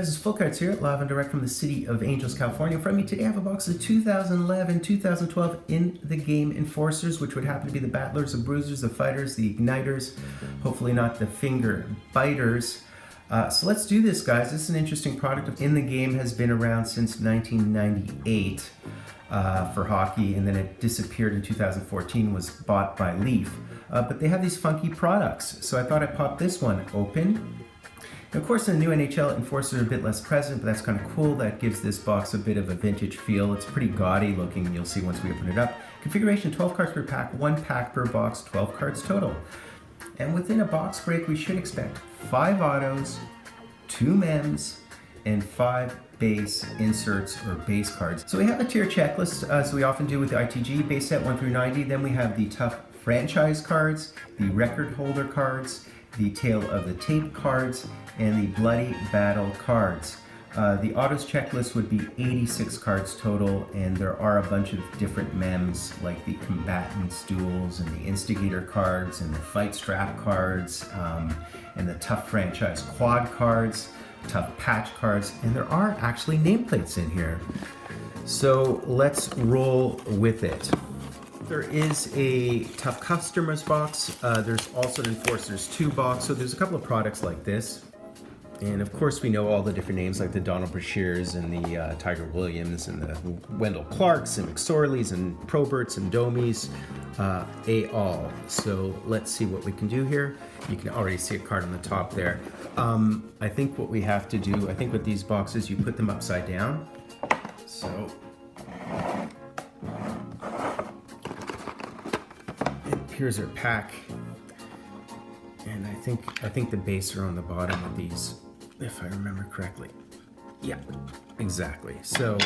guys, it's Full Cards here, live and direct from the city of Angels, California. From me today, I have a box of 2011, 2012 in the game Enforcers, which would happen to be the Battlers, the Bruisers, the Fighters, the Igniters, hopefully not the Finger Biters. So let's do this, guys. This is an interesting product. In the game has been around since 1998 for hockey, and then it disappeared in 2014, was bought by Leaf. But they have these funky products, so I thought I'd pop this one open. And of course, in the new NHL, Enforcers are a bit less present, but that's kind of cool. That gives this box a bit of a vintage feel. It's pretty gaudy looking, you'll see once we open it up. Configuration, 12 cards per pack, 1 pack per box, 12 cards total. And within a box break, we should expect 5 autos, 2 mems, and 5 base inserts or base cards. So we have a tier checklist, as we often do with the ITG, base set 1 through 90. Then we have the tough franchise cards, the record holder cards, the Tale of the Tape cards, and the Bloody Battle cards. The autos checklist would be 86 cards total, and there are a bunch of different mems like the Combatants duels and the Instigator cards and the Fight Strap cards and the Tough Franchise quad cards, Tough Patch cards, and there are actually nameplates in here. So let's roll with it. There is a Tough Customers box. There's also an Enforcers 2 box. So there's a couple of products like this. And of course we know all the different names like the Donald Brashears and the Tiger Williams and the Wendell Clarks and McSorleys and Proberts and Domies, all. So let's see what we can do here. You can already see a card on the top there. I think what we have to do, I think with these boxes, you put them upside down. So here's our pack. And I think the base are on the bottom of these, if I remember correctly. Yeah, exactly. So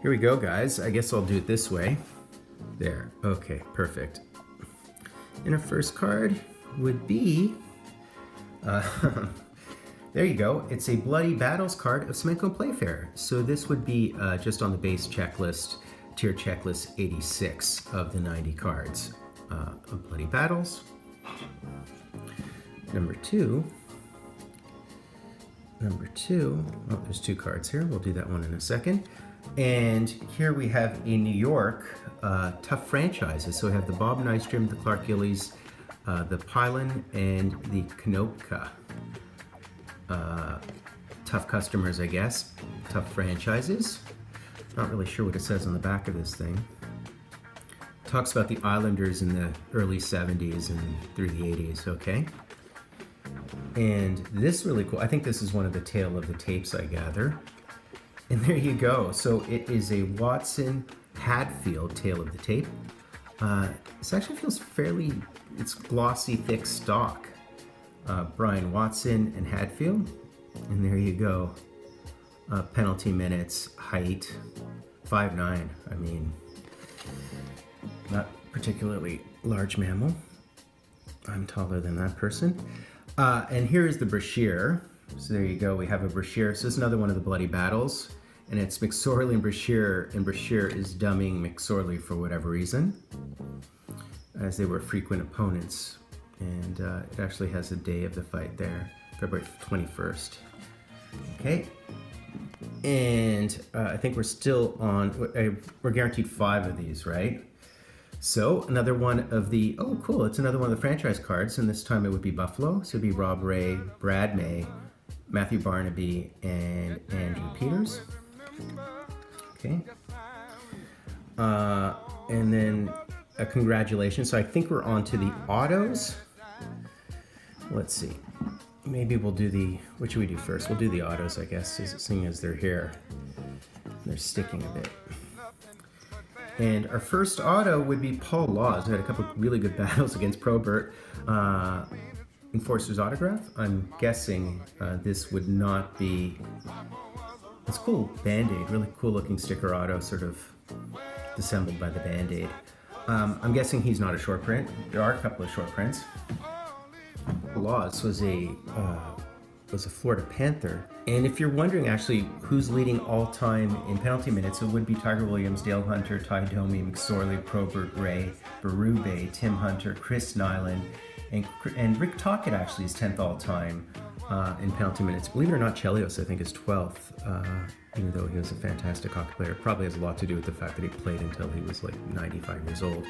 here we go, guys. I guess I'll do it this way. There. Okay, perfect. And our first card would be, there you go. It's a Bloody Battles card of Semenko Playfair. So this would be just on the base checklist, tier checklist 86 of the 90 cards of Bloody Battles. Number two, oh, there's 2 cards here. We'll do that one in a second. And here we have a New York Tough Franchises. So we have the Bob Nystrom, the Clark Gillies, the Pylon, and the Konopka. Tough Customers, I guess. Tough Franchises. Not really sure what it says on the back of this thing. Talks about the Islanders in the early 70s and through the 80s, okay? And this really cool, I think this is one of the Tale of the Tapes, I gather. And there you go. So it is a Watson Hadfield Tale of the Tape. This actually feels fairly, it's glossy, thick stock. Brian Watson and Hadfield. And there you go. Penalty minutes, height, 5'9". I mean, not particularly large mammal. I'm taller than that person. And here is the Brashear. So there you go, we have a Brashear. So this is another one of the Bloody Battles. And it's McSorley and Brashear is dumbing McSorley for whatever reason, as they were frequent opponents. And it actually has a day of the fight there, February 21st. Okay. And I think we're still on, we're guaranteed 5 of these, right? So another one of the, oh cool, it's another one of the franchise cards, and this time it would be Buffalo. So it'd be Rob Ray, Brad May, Matthew Barnaby, and Andrew Peters. Okay. And then a congratulations. So I think we're on to the autos. Let's see. Maybe we'll do the, what should we do first? We'll do the autos, I guess, seeing as they're here. They're sticking a bit. And our first auto would be Paul Laws, who had a couple of really good battles against Probert. Enforcer's autograph. I'm guessing this would not be, it's cool, Band-Aid, really cool looking sticker auto, sort of disassembled by the Band-Aid. I'm guessing he's not a short print. There are a couple of short prints. Laws was a Florida Panther. And if you're wondering actually who's leading all time in penalty minutes, it would be Tiger Williams, Dale Hunter, Ty Domi, McSorley, Probert, Ray, Berube, Tim Hunter, Chris Nyland, and Rick Tocchet actually is 10th all time in penalty minutes. Believe it or not, Chelios, I think, is 12th, even though he was a fantastic hockey player. Probably has a lot to do with the fact that he played until he was like 95 years old.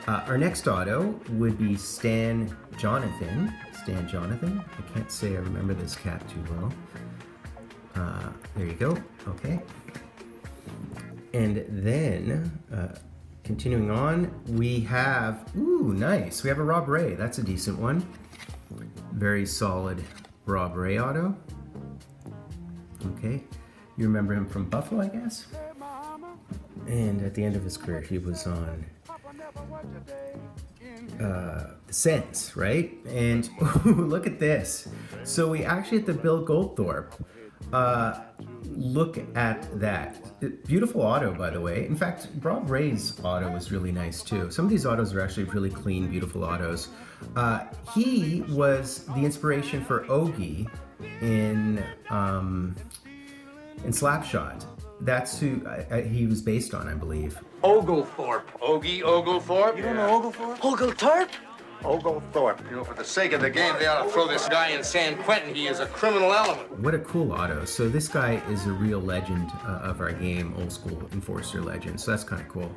Our next auto would be Stan Jonathan. Stan Jonathan. I can't say I remember this cat too well. There you go. Okay. And then, continuing on, we have, ooh, nice. We have a Rob Ray. That's a decent one. Very solid Rob Ray auto. Okay. You remember him from Buffalo, I guess? And at the end of his career, he was on the Sens, right? And ooh, look at this. So we actually had the Bill Goldthorpe. Look at that. Beautiful auto, by the way. In fact, Rob Ray's auto was really nice too. Some of these autos are actually really clean, beautiful autos. He was the inspiration for Ogie in Slapshot. That's who he was based on, I believe. Oglethorpe. Ogie Oglethorpe? You don't know Oglethorpe? Oglethorpe? Oglethorpe. You know, for the sake of the game, they ought to throw this guy in San Quentin. He is a criminal element. What a cool auto. So this guy is a real legend of our game, old school Enforcer legend. So that's kind of cool.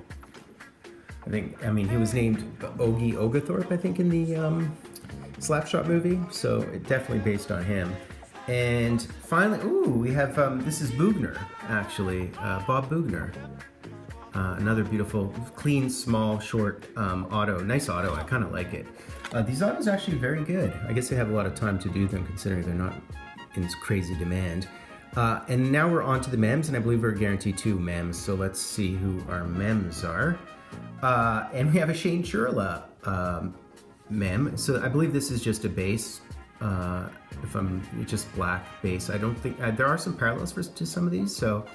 I mean, he was named Ogie Oglethorpe, I think, in the Slapshot movie. So it definitely based on him. And finally, ooh, we have, this is Bugner, actually, Bob Bugner. Another beautiful, clean, small, short auto. Nice auto, I kind of like it. These autos are actually very good. I guess they have a lot of time to do them considering they're not in crazy demand. And now we're on to the mems, and I believe we're guaranteed 2 mems. So let's see who our mems are. And we have a Shane Churla mem. So I believe this is just a base. Just black base. I don't think there are some parallels to some of these, so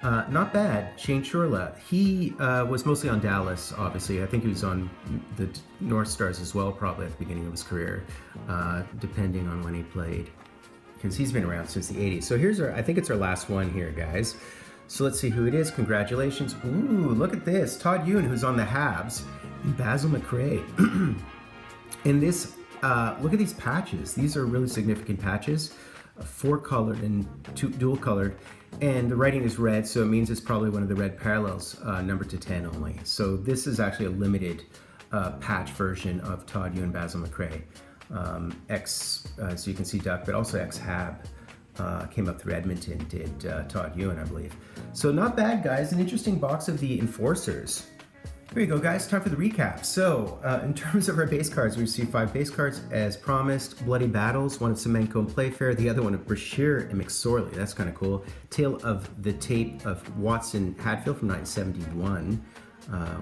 not bad. Shane Churla, he was mostly on Dallas, obviously. I think he was on the North Stars as well, probably at the beginning of his career, depending on when he played, because he's been around since the 80s. So here's I think it's our last one here, guys. So let's see who it is. Congratulations. Ooh, look at this. Todd Ewan, who's on the Habs, and Basil McRae. In this, look at these patches. These are really significant patches, 4-colored and dual-colored, and the writing is red, so it means it's probably one of the red parallels, numbered to 10 only. So this is actually a limited patch version of Todd Ewan, Basil McRae. So you can see Duck, but also ex-Hab came up through Edmonton, did Todd Ewan, I believe. So not bad, guys. An interesting box of the Enforcers. Here you go, guys. Time for the recap. So, in terms of our base cards, we received 5 base cards as promised. Bloody Battles, one of Semenko and Playfair, the other one of Brashear and McSorley. That's kind of cool. Tale of the Tape of Watson Hadfield from 1971,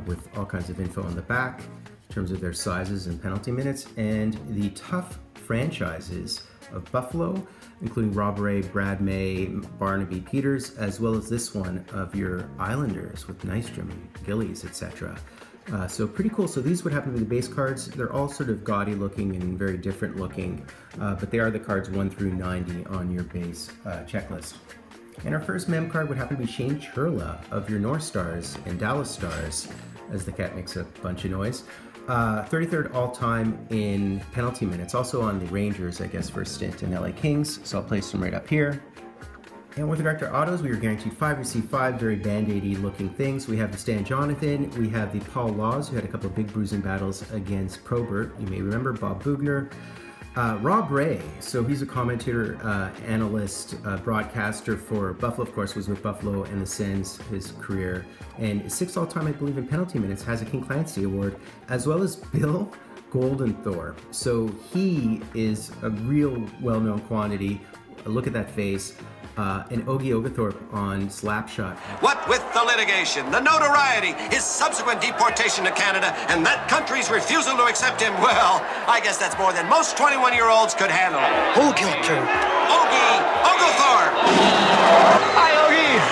with all kinds of info on the back in terms of their sizes and penalty minutes. And the Tough Franchises of Buffalo, including Rob Ray, Brad May, Barnaby Peters, as well as this one of your Islanders with Nystrom, Gillies, etc. So pretty cool. So these would happen to be the base cards. They're all sort of gaudy looking and very different looking, but they are the cards 1 through 90 on your base checklist. And our first mem card would happen to be Shane Churla of your North Stars and Dallas Stars, as the cat makes a bunch of noise. 33rd all-time in penalty minutes, also on the Rangers, I guess, for a stint in LA Kings, so I'll place them right up here. And with regard to autos, we were guaranteed 5, received 5 very Band-Aid-y looking things. We have the Stan Jonathan, we have the Paul Laws, who had a couple of big bruising battles against Probert, you may remember, Bob Bugner. Rob Ray, so he's a commentator, analyst, broadcaster for Buffalo, of course, was with Buffalo and the Sens his career, and 6th all-time, I believe, in penalty minutes, has a King Clancy Award, as well as Bill Goldenthorpe. So he is a real well-known quantity. Look at that face. And Ogie Oglethorpe on Slapshot. What with the litigation, the notoriety, his subsequent deportation to Canada, and that country's refusal to accept him, well, I guess that's more than most 21-year-olds could handle. Oglethorpe. Ogie Oglethorpe! Hi, Ogie!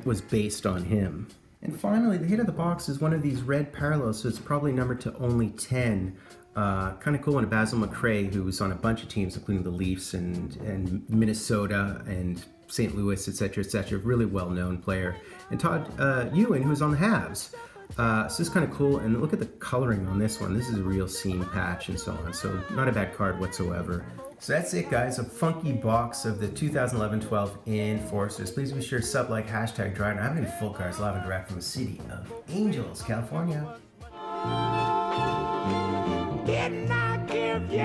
Was based on him. And finally, the hit of the box is one of these red parallels, so it's probably numbered to only 10. Kind of cool one, Basil McRae, who was on a bunch of teams, including the Leafs and Minnesota and St. Louis, etc., etc. Really well-known player. And Todd Ewan, who was on the Habs. So this is kind of cool, and look at the coloring on this one. This is a real seam patch and so on, so not a bad card whatsoever. So that's it, guys. A funky box of the 2011-12 Enforcers. Please be sure to sub, like, hashtag Dryden. I'm going to be full cards live and direct from the city of Angels, California. Didn't I give you